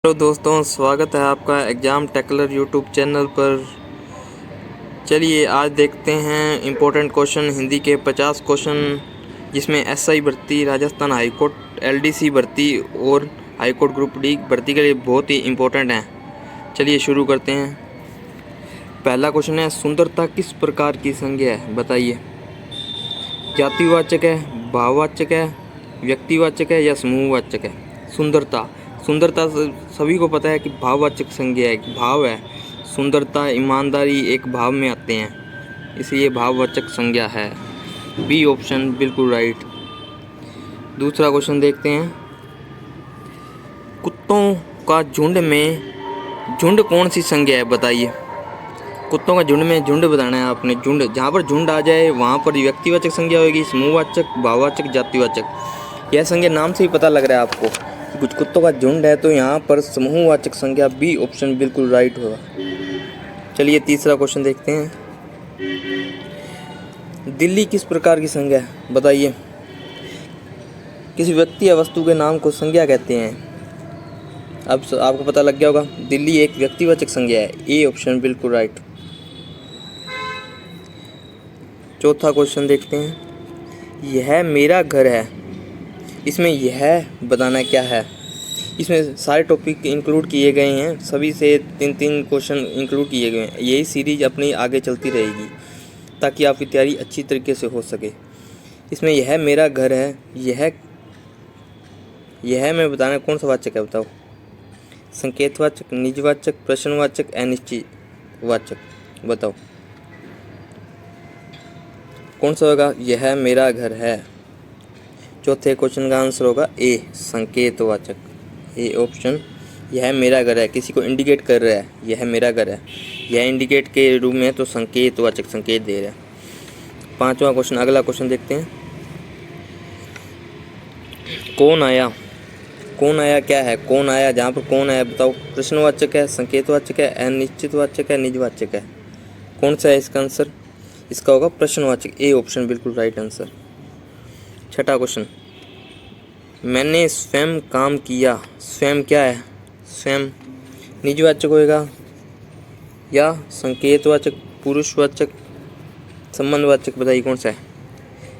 Hello दोस्तों, स्वागत है आपका एग्ज़ाम टेकलर यूट्यूब चैनल पर। चलिए आज देखते हैं इम्पोर्टेंट क्वेश्चन हिंदी के 50 क्वेश्चन, जिसमें एसआई भर्ती, राजस्थान हाईकोर्ट, एलडीसी भर्ती और हाईकोर्ट ग्रुप डी भर्ती के लिए बहुत ही इम्पोर्टेंट हैं। चलिए शुरू करते हैं। पहला क्वेश्चन है, सुंदरता किस प्रकार की संज्ञा है, बताइए। जातिवाचक है, भाववाचक है, व्यक्तिवाचक है या समूहवाचक है। सुंदरता सुंदरता सभी को पता है कि भाववाचक संज्ञा है, भाव है। सुंदरता, ईमानदारी एक भाव में आते हैं, इसलिए भाववाचक संज्ञा है। बी ऑप्शन बिल्कुल राइट। दूसरा क्वेश्चन देखते हैं। कुत्तों का झुंड में झुंड कौन सी संज्ञा है, बताइए। कुत्तों का झुंड में झुंड बताना है आपने। झुंड, जहाँ पर झुंड आ जाए वहाँ पर व्यक्तिवाचक संज्ञा होगी, समूहवाचक, भाववाचक, जातिवाचक। यह संज्ञा नाम से ही पता लग रहा है आपको, कुछ कुत्तों का झुंड है, तो यहाँ पर समूहवाचक संज्ञा। बी ऑप्शन बिल्कुल राइट होगा। चलिए तीसरा क्वेश्चन देखते हैं। दिल्ली किस प्रकार की संज्ञा है, बताइए। किसी व्यक्ति या वस्तु के नाम को संज्ञा कहते हैं। अब आपको पता लग गया होगा, दिल्ली एक व्यक्तिवाचक संज्ञा है। ए ऑप्शन बिल्कुल राइट। चौथा क्वेश्चन देखते हैं। यह मेरा घर है, इसमें यह बताना क्या है। इसमें सारे टॉपिक इंक्लूड किए गए हैं, सभी से तीन तीन क्वेश्चन इंक्लूड किए गए हैं। यही सीरीज अपनी आगे चलती रहेगी ताकि आपकी तैयारी अच्छी तरीके से हो सके। इसमें यह मेरा घर है, यह मैं बताना कौन सा वाचक है, बताओ। संकेतवाचक, निजवाचक, प्रश्नवाचक, अनिश्चितवाचक, बताओ कौन सा होगा। यह मेरा घर है। चौथे क्वेश्चन का आंसर होगा ए, संकेतवाचक। ए ऑप्शन, यह मेरा घर है, किसी को इंडिकेट कर रहा है, यह मेरा घर है। यह इंडिकेट के रूप में है तो संकेतवाचक संकेत दे रहा है। पांचवा क्वेश्चन, अगला क्वेश्चन देखते हैं। कौन आया, कौन आया क्या है। कौन आया, जहाँ पर कौन आया बताओ। प्रश्नवाचक है, संकेतवाचक है, अनिश्चितवाचक है, निजवाचक है। कौन सा है इसका आंसर। इसका होगा प्रश्नवाचक। ए ऑप्शन बिल्कुल राइट आंसर। छठा क्वेश्चन, मैंने स्वयं काम किया। स्वयं क्या है, स्वयं निजवाचक होएगा या संकेतवाचक, पुरुषवाचक, संबंधवाचक, बताइए कौन सा है।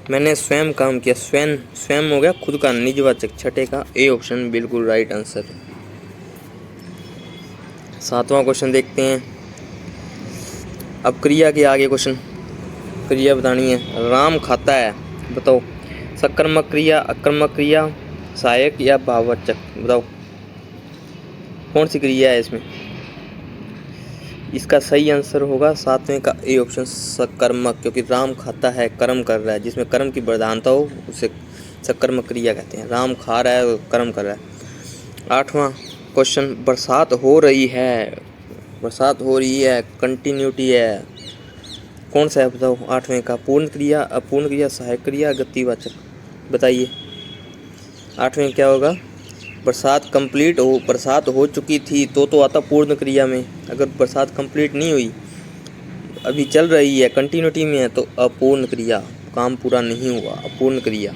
मैंने स्वयं काम किया, स्वयं स्वयं हो गया खुद का, निजवाचक। छठे का ए ऑप्शन बिल्कुल राइट आंसर। सातवां क्वेश्चन देखते हैं। अब क्रिया के आगे क्वेश्चन, क्रिया बतानी है। राम खाता है, बताओ। सकर्मक क्रिया, अकर्मक क्रिया, सहायक या भाववाचक, बताओ कौन सी क्रिया है इसमें। इसका सही आंसर होगा सातवें का ए ऑप्शन, सकर्मक। क्योंकि राम खाता है, कर्म कर रहा है, जिसमें कर्म की प्रधानता हो उसे सकर्मक क्रिया कहते हैं। राम खा रहा है, कर्म कर रहा है। आठवां क्वेश्चन, बरसात हो रही है। बरसात हो रही है, कंटिन्यूटी है, कौन सा है बताओ। आठवें का पूर्ण क्रिया, अपूर्ण क्रिया, सहायक क्रिया, गतिवाचक, बताइए। आठवें क्या होगा। बरसात कंप्लीट हो, बरसात हो चुकी थी तो आता पूर्ण क्रिया में। अगर बरसात कंप्लीट नहीं हुई, अभी चल रही है, कंटिन्यूटी में है, तो अपूर्ण क्रिया, काम पूरा नहीं हुआ, अपूर्ण क्रिया।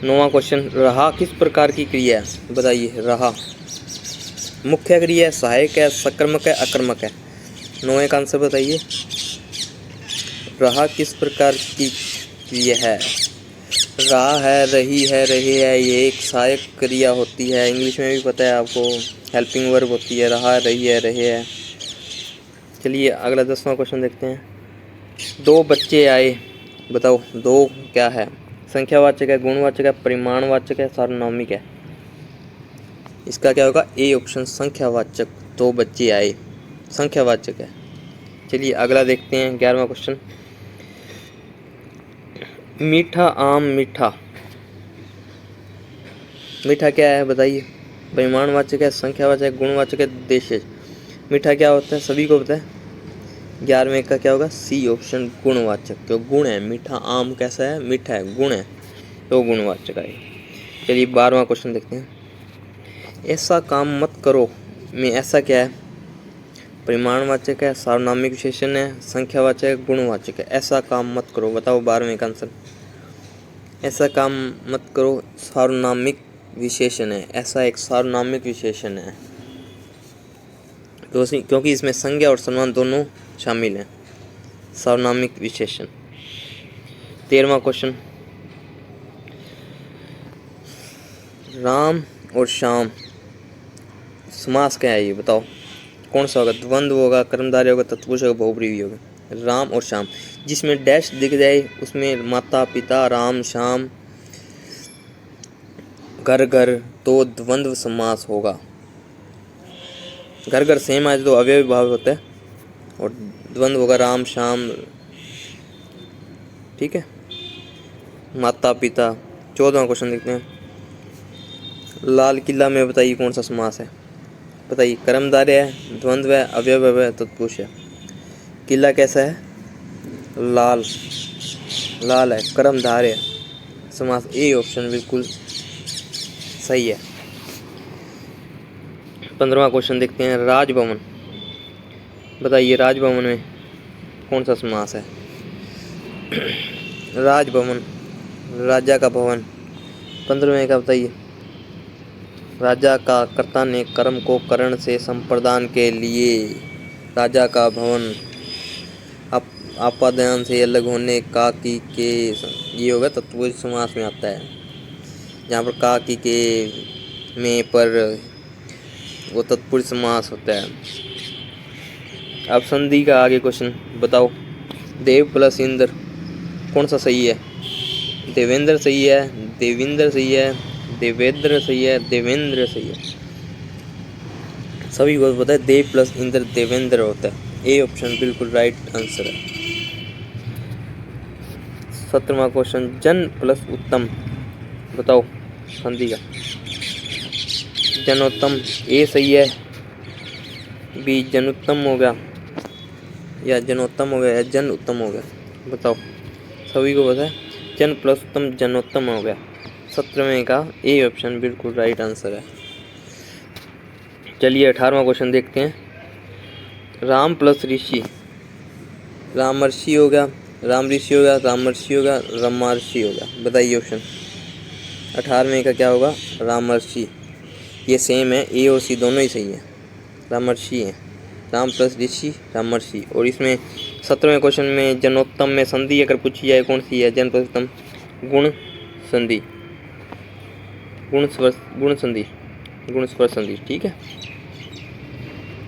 नौवां क्वेश्चन, रहा किस प्रकार की क्रिया है, बताइए। रहा मुख्य क्रिया है, सहायक है, सकर्मक है, अकर्मक है। नौवें का आंसर बताइए। रहा किस प्रकार की क्रिया है। रहा है, रही है, रहे है, ये एक सहायक क्रिया होती है। इंग्लिश में भी पता है आपको, हेल्पिंग वर्ब होती है। रहा, रही है, रहे है। चलिए अगला 10वां क्वेश्चन देखते हैं। दो बच्चे आए, बताओ। दो क्या है, संख्यावाचक है, गुणवाचक है, परिमाणवाचक है, सार्वनामिक है। इसका क्या होगा, ए ऑप्शन, संख्यावाचक। दो बच्चे आए, संख्यावाचक है। चलिए अगला देखते हैं, 11वां क्वेश्चन। मीठा आम, मीठा, मीठा क्या है बताइए। परिमाणवाचक है, संख्यावाचक, गुणवाचक है, देशज। मीठा क्या होता है, सभी को पता है। 11वें का क्या होगा, सी ऑप्शन, गुणवाचक। क्यों, गुण है। मीठा आम कैसा है, मीठा है, गुण है, तो गुणवाचक है। चलिए 12वां क्वेश्चन देखते हैं। ऐसा काम मत करो में ऐसा क्या है। परिमाणवाचक है, सार्वनामिक विशेषण है, संख्यावाचक है, गुणवाचक है। ऐसा काम मत करो, बताओ 12वें का आंसर। ऐसा काम मत करो सार्वनामिक विशेषण है, ऐसा एक सार्वनामिक विशेषण है क्योंकि इसमें संज्ञा और सर्वनाम दोनों शामिल हैं। सार्वनामिक विशेषण। 13वां क्वेश्चन, राम और श्याम समास क्या है ये बताओ। कौन सा होगा? द्वंद्व होगा, कर्मधारय होगा, तत्पुरुष होगा, बहुब्रीहि होगा। राम और श्याम, जिसमें डैश दिख जाए उसमें माता पिता, राम श्याम, घर घर, तो द्वंद्व समास होगा। घर घर सेम आए तो अव्यय भाव होता है और द्वंद्व होगा राम श्याम। ठीक है, माता पिता। 14वां क्वेश्चन देखते हैं, लाल किला में बताइए कौन सा समास है। बताइए, कर्मधारय है, द्वंद्व है, अव्यय है, तत्पुरुष है। किला कैसा है? लाल, लाल है, कर्मधारय समास। ए ऑप्शन बिल्कुल सही है। 15वां क्वेश्चन देखते हैं, राजभवन। बताइए राजभवन में कौन सा समास है? राजभवन, राजा का भवन। 15वें का बताइए, राजा का कर्ता ने कर्म को करण से संप्रदान के लिए राजा का भवन। आपादन से अलग होने का की के, ये होगा तत्पुरुष समास में आता है। जहाँ पर का की के में पर वो तत्पुरुष समास होता है। अब संधि का आगे क्वेश्चन बताओ, देव प्लस इंद्र कौन सा सही है? देवेंद्र सही है, देविंद्र सही है, देवेंद्र सही है, देवेंद्र सही है। सभी को पता है देव प्लस इंद्र देवेंद्र होता है। ए ऑप्शन बिल्कुल राइट आंसर है। 17वां क्वेश्चन, जन प्लस उत्तम बताओ संधि का। जनोत्तम, ए सही है, बी जनोत्तम हो गया या जनोत्तम हो गया या जन उत्तम हो गया बताओ। सभी को पता है जन प्लस उत्तम जनोत्तम हो गया। 17वें का ए ऑप्शन बिल्कुल राइट आंसर है। चलिए 18वां क्वेश्चन देखते हैं, राम प्लस ऋषि। रामर्षि हो गया, राम ऋषि हो गया, रामर्षि हो गया, रमार्षि हो गया। बताइए ऑप्शन। 18वें का क्या होगा? रामर्षि। ये सेम है, ए और सी दोनों ही सही है, रामर्षि है। राम प्लस ऋषि, रामर्षि। और इसमें 17वें क्वेश्चन में जनोत्तम में संधि अगर पूछी जाए कौन सी है? जन प्लस उत्तम, गुण संधि, गुण संधि, गुण स्वर संधि। ठीक है,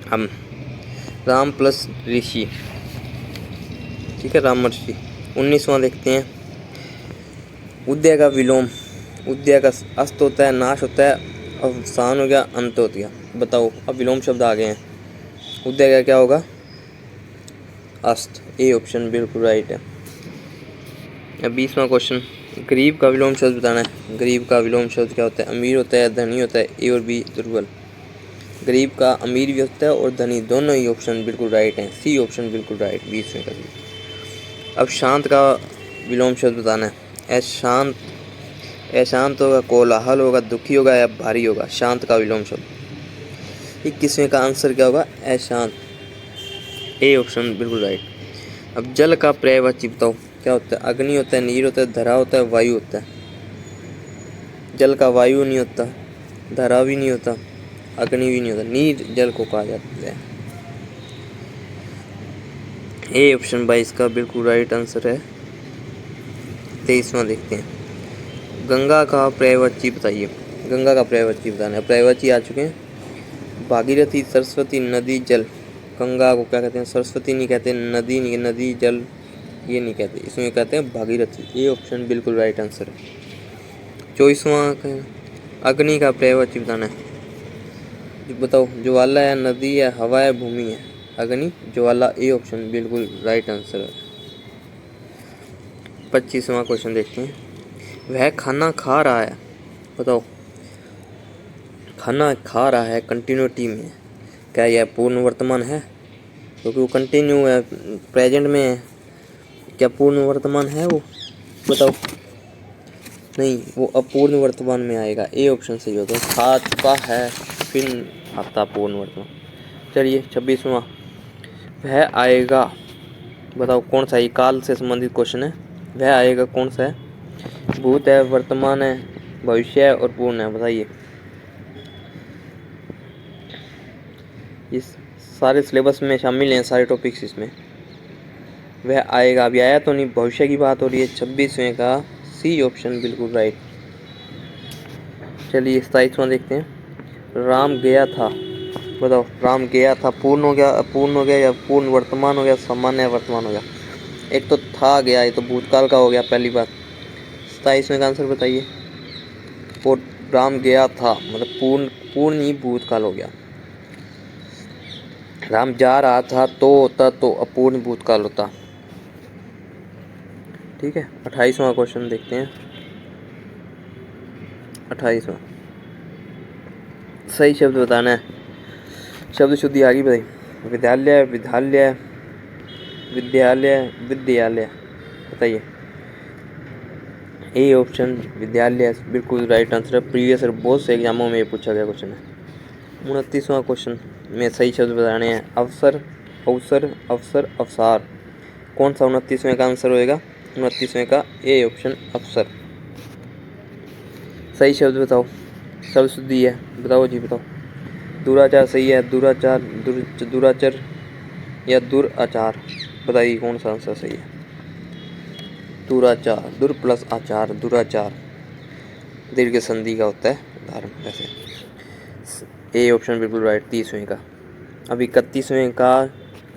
हम राम प्लस ऋषि, ठीक है, रामर्षि। 19वां देखते हैं, उदय का विलोम। उदय का अस्त होता है, नाश होता है, अवसान हो गया, अंत हो गया। बताओ, अब विलोम शब्द आ गए हैं, उदय का क्या होगा? अस्त। ए ऑप्शन बिल्कुल राइट है। अब 20वां क्वेश्चन, गरीब का विलोम शब्द बताना है। गरीब का विलोम शब्द क्या होता है? अमीर होता है, धनी होता है। ए और बी दुर्बल। गरीब का अमीर भी होता है और धनी, दोनों ही ऑप्शन बिल्कुल राइट हैं। सी ऑप्शन बिल्कुल राइट, 20वें का। अब शांत का विलोम शब्द बताना है। अशांत, अशांत होगा, कोलाहल होगा, दुखी होगा या भारी होगा। शांत का विलोम शब्द। 21वें का आंसर क्या होगा? अशांत। ए ऑप्शन बिल्कुल राइट। अब जल का पर्यायवाची बताओ क्या होता है? अग्नि होता है, नीर होता है, धरा होता है, वायु होता है। जल का वायु नहीं होता, धरा भी नहीं होता, अग्नि भी नहीं होता, नीर जल को कहा जाता है। ए ऑप्शन 22 का बिल्कुल राइट आंसर है। 23वां देखते हैं, गंगा का पर्यायवाची बताइए। गंगा का पर्यायवाची बताना है। पर्यायवाची आ चुके हैं, भागीरथी, सरस्वती, नदी, जल। गंगा को क्या कहते हैं? सरस्वती नहीं कहते, नदी नहीं, नदी जल ये नहीं कहते, इसमें कहते हैं भागीरथी। ये ऑप्शन बिल्कुल राइट आंसर है। 24वां, अग्नि का पर्यायवाची बताना है। बताओ, ज्वाला है, नदी है, हवा है, भूमि है। अग्नि, ज्वाला। ए ऑप्शन बिल्कुल राइट आंसर है। 25वां क्वेश्चन देखते हैं, वह खाना खा रहा है। बताओ, खाना खा रहा है कंटिन्यूटी में, क्या यह पूर्ण वर्तमान है? क्योंकि वो कंटिन्यू है, प्रेजेंट में है। क्या पूर्ण वर्तमान है वो? बताओ। नहीं, वो अपूर्ण वर्तमान में आएगा। ए ऑप्शन सही होगा। खा चुका है फिर आता पूर्ण वर्तमान। चलिए 26वां, वह आएगा। बताओ कौन सा? ये काल से संबंधित क्वेश्चन है। वह आएगा कौन सा है? भूत है, वर्तमान है, भविष्य है और पूर्ण है, बताइए। इस सारे सिलेबस में शामिल हैं सारे टॉपिक्स इसमें, वह आएगा। अभी आया तो नहीं, भविष्य की बात हो रही है। 26वें का सी ऑप्शन बिल्कुल राइट। चलिए 27वां देखते हैं। राम गया था, बताओ राम गया था पूर्ण हो गया, अपूर्ण हो गया या पूर्ण वर्तमान हो गया, सामान्य वर्तमान हो गया। एक तो था गया, ये तो भूतकाल का हो गया पहली बात। 27वें का आंसर बताइए। और राम गया था मतलब पूर्ण, पूर्ण ही भूतकाल हो गया। राम जा रहा था तो होता तो अपूर्ण भूतकाल होता। ठीक है, 28वां क्वेश्चन देखते हैं। 28वां सही शब्द बताना है। शब्द शुद्धि आगे बताइए। विद्यालय, विद्यालय, विद्यालय, विद्यालय, बताइए। ए ऑप्शन विद्यालय बिल्कुल राइट आंसर है। प्रीवियस ईयर बहुत से एग्जामों में ये पूछा गया क्वेश्चन है। 29वां क्वेश्चन में सही शब्द बताने हैं। अवसर, अवसर, अवसर, अवसार। कौन सा 29वें का आंसर होएगा? 29वें का ए ऑप्शन अवसर। सही शब्द बताओ, शब्द शुद्धि है, बताओ जी बताओ। दुराचार सही है, दुराचार, दुराचर या दुराचार, बताइए कौन सा आंसर सही है। दुराचार, दुर प्लस आचार, दुराचार दीर्घ संधि का होता है उदाहरण वैसे। ए ऑप्शन बिल्कुल राइट 30वें का। अब 31वें का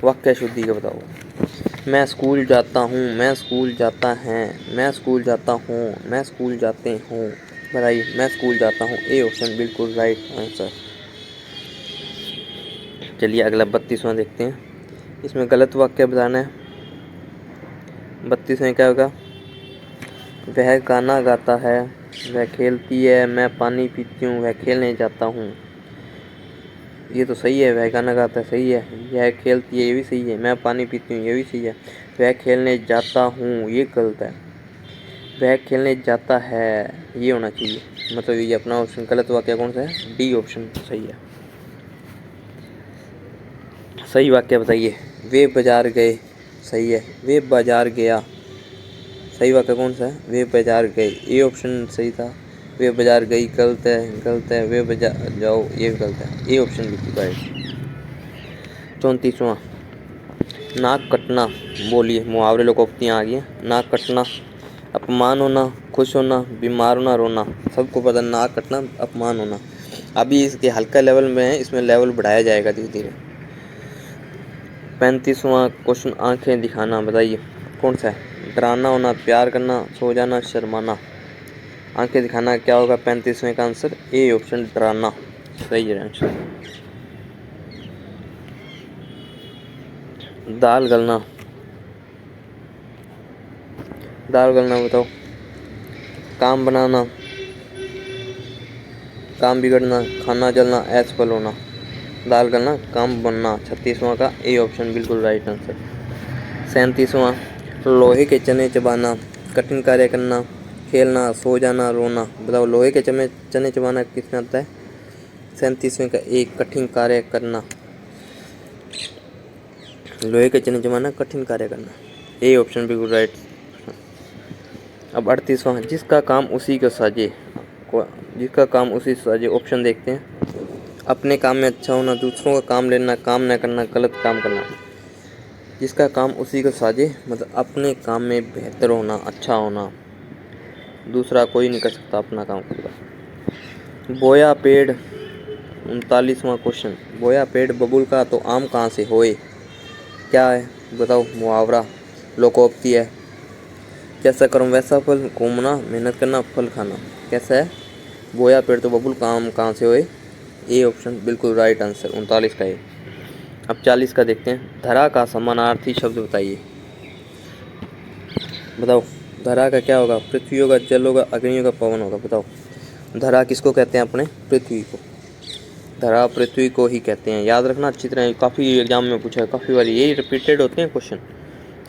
वाक्य शुद्धि का बताओ। मैं स्कूल जाता हूँ, मैं स्कूल जाता है, मैं स्कूल जाता हूँ, मैं स्कूल जाते हूँ, बताइए। मैं स्कूल जाता हूँ, ए ऑप्शन बिल्कुल राइट आंसर। चलिए अगला 32वां देखते हैं। इसमें गलत वाक्य बताना है। 32वें क्या होगा? वह गाना गाता है, वह खेलती है, मैं पानी पीती हूँ, वह खेलने जाता हूँ। ये तो सही है, वह गाना गाता है सही है, यह खेलती है ये भी सही है, मैं पानी पीती हूँ ये भी सही है, वह खेलने जाता हूँ ये गलत है। वह खेलने जाता है ये होना चाहिए, मतलब ये अपना ऑप्शन गलत वाक्य कौन सा है? डी ऑप्शन सही है। सही वाक्य बताइए। वे बाजार गए, सही है। वे बाजार गया, सही वाक्य कौन सा है? वे बाजार गए, ए ऑप्शन सही था। वे बाजार गई गलत है, गलत है। वे बाजार जाओ ये गलत है, ए ऑप्शन बिल्कुल राइट। 34वां नाक कटना, बोलिए। मुहावरे लोकोक्तियाँ आ गई हैं। नाक कटना, अपमान होना, खुश होना, बीमार होना, रोना। सबको पता नाक कटना, अपमान होना। अभी इसके हल्का लेवल में है, इसमें लेवल बढ़ाया जाएगा धीरे धीरे। 35वां क्वेश्चन आंखें दिखाना, बताइए कौन सा है? डराना होना, प्यार करना, सो जाना, शर्माना। आंखें दिखाना क्या होगा 35वें का आंसर? ए ऑप्शन डराना सही है आंसर। दाल गलना, दाल गलना बताओ। काम बनाना, काम बिगड़ना, खाना जलना, असफल होना। दाल गलना, काम बनना। 36वां का ए ऑप्शन बिल्कुल राइट आंसर। 37वां लोहे के चने चबाना, कठिन कार्य करना, खेलना, सो जाना, रोना। बताओ लोहे के चने चबाना किसमें आता है? 37वें का एक कठिन कार्य करना। लोहे के चने चबाना, कठिन कार्य करना, ए ऑप्शन बिल्कुल राइट। अब 38वां जिसका काम उसी को साजे, जिसका काम उसी से साजे। ऑप्शन देखते हैं। अपने काम में अच्छा होना, दूसरों का काम लेना, काम न करना, गलत काम करना। जिसका काम उसी को साजे मतलब अपने काम में बेहतर होना, अच्छा होना। दूसरा कोई नहीं कर सकता अपना काम करेगा। बोया पेड़, 39वां क्वेश्चन। बोया पेड़ बबूल का तो आम कहाँ से होए? क्या है बताओ? मुहावरा, लोकोक्ति है। जैसा कर्म वैसा फल, घूमना, मेहनत करना, फल खाना। कैसा है? बोया पेड़ तो बबूल का आम कहाँ से होए? ए ऑप्शन बिल्कुल राइट आंसर 39 का है। अब 40 का देखते हैं। धरा का समानार्थी शब्द बताइए। बताओ धरा का क्या होगा? पृथ्वी होगा, जल होगा, अग्नि होगा, पवन होगा। बताओ धरा किसको कहते हैं? अपने पृथ्वी को। धरा पृथ्वी को ही कहते हैं, याद रखना अच्छी तरह। काफ़ी एग्जाम में पूछा है, काफ़ी बार यही रिपीटेड होते हैं क्वेश्चन।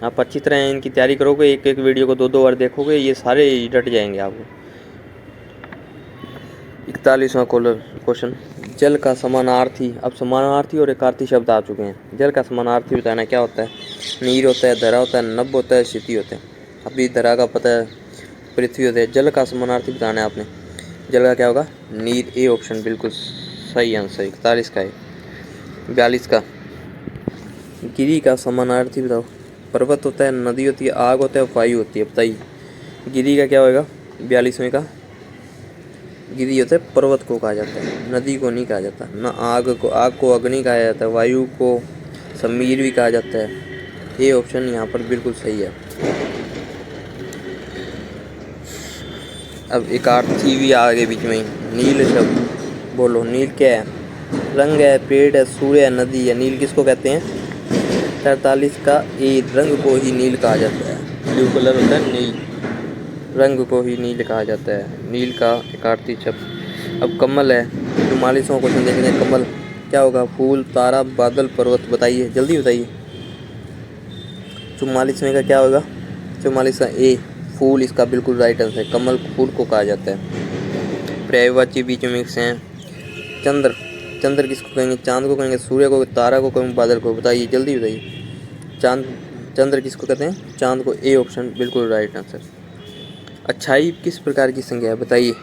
आप अच्छी तरह इनकी तैयारी करोगे, एक एक वीडियो को 2-2 बार देखोगे, ये सारे रट जाएंगे आपको। 41वां क्वेश्चन। जल का समानार्थी, अब समानार्थी और एकार्थी शब्द आ चुके हैं। जल का समानार्थी बताना क्या होता है? नीर होता है, धरा होता है, नभ होता है, क्षिति होता है। अभी धरा का पता है, पृथ्वी होता है। जल का समानार्थी बताना है आपने। जल का क्या होगा? नील। ए ऑप्शन बिल्कुल सही आंसर। 41 का है। 42 का, गिरि का समानार्थी बताओ। पर्वत होता है, नदी होती है, आग होता है, वायु होती है, बताइए। गिरि का क्या होगा? 42वें का, गिरि होता है पर्वत को कहा जाता है, नदी को नहीं कहा जाता ना। आग को अग्नि कहा जाता है, वायु को समीर भी कहा जाता है। ये ऑप्शन यहाँ पर बिल्कुल सही है। अब एक आर्थी भी आ गए बीच में ही। नील शब्द बोलो, नील क्या है? रंग है, पेड़ है, सूर्य है, नदी है। नील किसको कहते हैं? 43 का ए, रंग को ही नील कहा जाता है। ब्लू कलर होता है नील, रंग को ही नील कहा जाता है। नील का एक आर्थी शब्द। अब कमल है। 44वां क्वेश्चन देख रहे हैं। कमल क्या होगा? फूल, तारा, बादल, पर्वत, बताइए जल्दी बताइए। 44वें का क्या होगा? 44 का ए, फूल इसका बिल्कुल राइट आंसर है। कमल फूल को कहा जाता है। पर्यायवाची बीच में मिक्स हैं। चंद्र, चंद्र किसको कहेंगे? चांद को कहेंगे, सूर्य को, तारा को कहेंगे, बादल को, बताइए जल्दी बताइए। चांद, चंद्र किसको कहते हैं? चांद को। ए ऑप्शन बिल्कुल राइट आंसर। अच्छाई किस प्रकार की संज्ञा है? बताइए।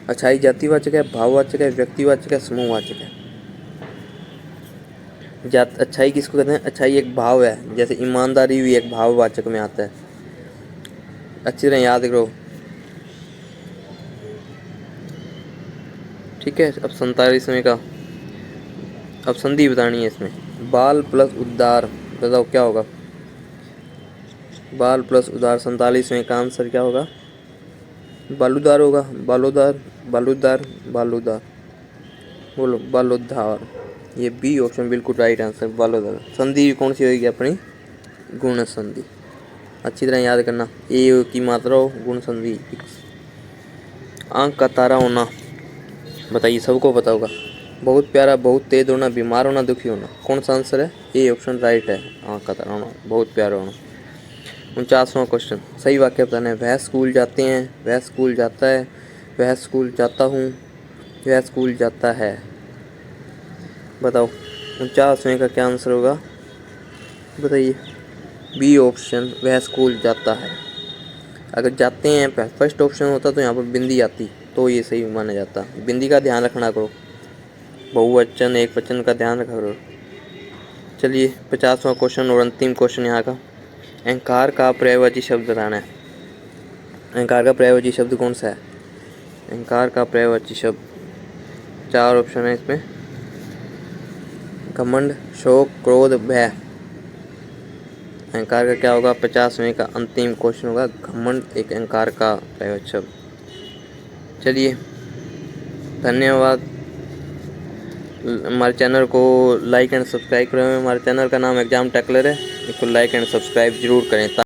अच्छाई जातिवाचक है, भाववाचक है, व्यक्तिवाचक है, समूहवाचक है? अच्छाई किसको कहते हैं? अच्छाई एक भाव है, जैसे ईमानदारी भी एक भाववाचक में आता है। अच्छी तरह याद करो, ठीक है। अब 47वें का, अब संधि बतानी है इसमें। बाल प्लस उद्दार, बताओ क्या होगा? बाल प्लस उदार। 47वें का आंसर क्या होगा? बालूदार होगा। बालोदार, बालूदार, बालूदार, बोलो बालोद्धार। ये बी ऑप्शन बिल्कुल राइट आंसर, बालोदार। संधि कौन सी होगी अपनी? गुण संधि। अच्छी तरह याद करना। ए की मात्रा हो, गुण संधि। आंख का तारा होना, बताइए सबको पता होगा। बहुत प्यारा, बहुत तेज होना, बीमार होना, दुखी होना, कौन सा आंसर है? ए ऑप्शन राइट है। आंख का तारा होना, बहुत प्यारा होना। 49वां क्वेश्चन, सही वाक्य बताना है। वह स्कूल जाते हैं, वह स्कूल जाता है, वह स्कूल जाता हूँ, वह स्कूल जाता है, बताओ 49वें का क्या आंसर होगा? बताइए। बी ऑप्शन, वह स्कूल जाता है। अगर जाते हैं फर्स्ट ऑप्शन होता तो यहाँ पर बिंदी आती, तो ये सही माना जाता। बिंदी का ध्यान रखना करो, बहुवचन एक वचन का ध्यान रखा करो। चलिए 50वां क्वेश्चन और अंतिम क्वेश्चन यहाँ का। अहंकार का पर्यायवाची शब्द बताना है। अहंकार का पर्यायवाची शब्द कौन सा है? अहंकार का पर्यायवाची शब्द 4 ऑप्शन है इसमें। घमंड, शोक, क्रोध, भय। अहंकार का क्या होगा? 50वें का अंतिम क्वेश्चन होगा। घमंड एक अहंकार का पर्यायवाची शब्द। चलिए धन्यवाद। हमारे चैनल को लाइक एंड सब्सक्राइब करें। हमारे चैनल का नाम एग्जाम टैकलर है, इसको लाइक एंड सब्सक्राइब जरूर करें।